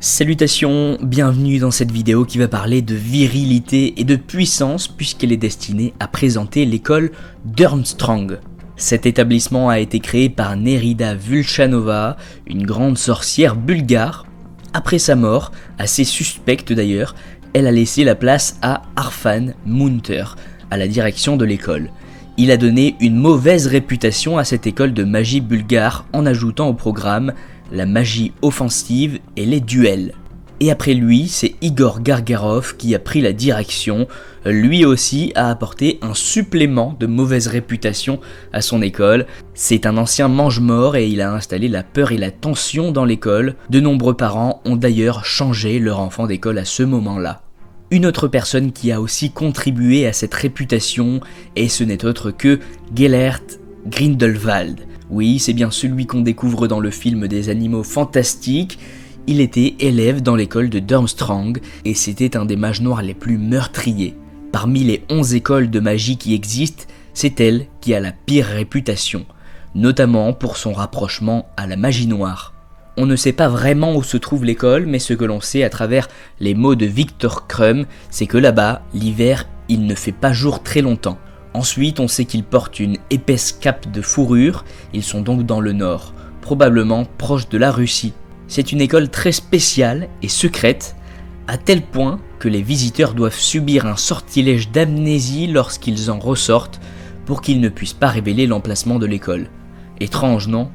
Salutations, bienvenue dans cette vidéo qui va parler de virilité et de puissance puisqu'elle est destinée à présenter l'école Durmstrang. Cet établissement a été créé par Nerida Vulchanova, une grande sorcière bulgare. Après sa mort, assez suspecte d'ailleurs, elle a laissé la place à Arfan Munter, à la direction de l'école. Il a donné une mauvaise réputation à cette école de magie bulgare en ajoutant au programme la magie offensive et les duels. Et après lui, c'est Igor Gargarov qui a pris la direction. Lui aussi a apporté un supplément de mauvaise réputation à son école. C'est un ancien mange-mort et il a installé la peur et la tension dans l'école. De nombreux parents ont d'ailleurs changé leur enfant d'école à ce moment-là. Une autre personne qui a aussi contribué à cette réputation, et ce n'est autre que Gellert Grindelwald. Oui, c'est bien celui qu'on découvre dans le film des animaux fantastiques. Il était élève dans l'école de Durmstrang et c'était un des mages noirs les plus meurtriers. Parmi les 11 écoles de magie qui existent, c'est elle qui a la pire réputation, notamment pour son rapprochement à la magie noire. On ne sait pas vraiment où se trouve l'école, mais ce que l'on sait à travers les mots de Viktor Krum, c'est que là-bas, l'hiver, il ne fait pas jour très longtemps. Ensuite, on sait qu'ils portent une épaisse cape de fourrure, ils sont donc dans le nord, probablement proche de la Russie. C'est une école très spéciale et secrète, à tel point que les visiteurs doivent subir un sortilège d'amnésie lorsqu'ils en ressortent pour qu'ils ne puissent pas révéler l'emplacement de l'école. Étrange, non ?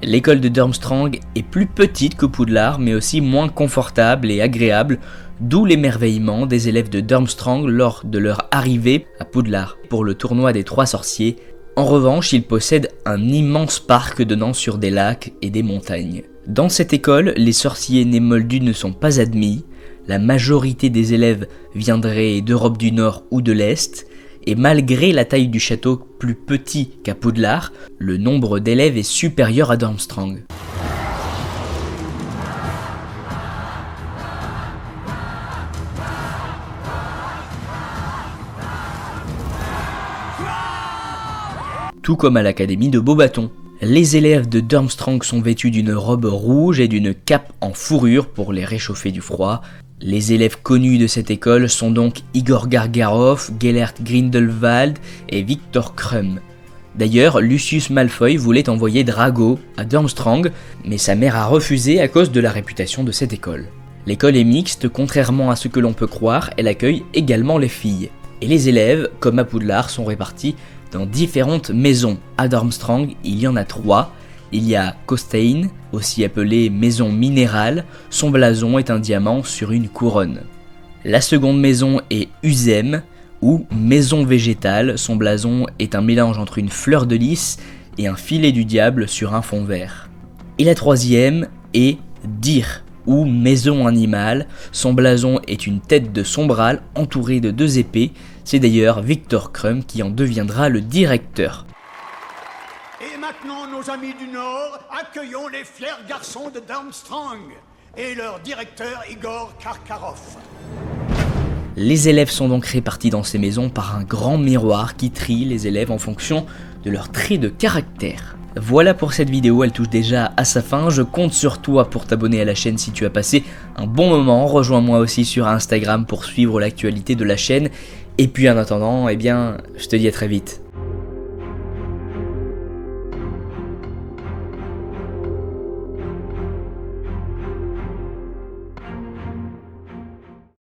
L'école de Durmstrang est plus petite que Poudlard, mais aussi moins confortable et agréable, d'où l'émerveillement des élèves de Durmstrang lors de leur arrivée à Poudlard pour le tournoi des 3 sorciers. En revanche, il possède un immense parc donnant sur des lacs et des montagnes. Dans cette école, les sorciers nés moldus ne sont pas admis, la majorité des élèves viendraient d'Europe du Nord ou de l'Est, et malgré la taille du château plus petit qu'à Poudlard, le nombre d'élèves est supérieur à Durmstrang. Tout comme à l'académie de Beaubaton. Les élèves de Durmstrang sont vêtus d'une robe rouge et d'une cape en fourrure pour les réchauffer du froid. Les élèves connus de cette école sont donc Igor Gargarov, Gellert Grindelwald et Viktor Krum. D'ailleurs, Lucius Malfoy voulait envoyer Drago à Durmstrang, mais sa mère a refusé à cause de la réputation de cette école. L'école est mixte, contrairement à ce que l'on peut croire, elle accueille également les filles. Et les élèves, comme à Poudlard, sont répartis dans différentes maisons. À Durmstrang, il y en a 3. Il y a Kostein, aussi appelée maison minérale, son blason est un diamant sur une couronne. La seconde maison est Uzem, ou maison végétale, son blason est un mélange entre une fleur de lys et un filet du diable sur un fond vert. Et la troisième est Dir, ou maison animale, son blason est une tête de sombral entourée de 2 épées, c'est d'ailleurs Viktor Krum qui en deviendra le directeur. Et maintenant, nos amis du Nord, accueillons les fiers garçons de Durmstrang et leur directeur Igor Karkarov. Les élèves sont donc répartis dans ces maisons par un grand miroir qui trie les élèves en fonction de leurs traits de caractère. Voilà pour cette vidéo, elle touche déjà à sa fin. Je compte sur toi pour t'abonner à la chaîne si tu as passé un bon moment. Rejoins-moi aussi sur Instagram pour suivre l'actualité de la chaîne. Et puis en attendant, je te dis à très vite.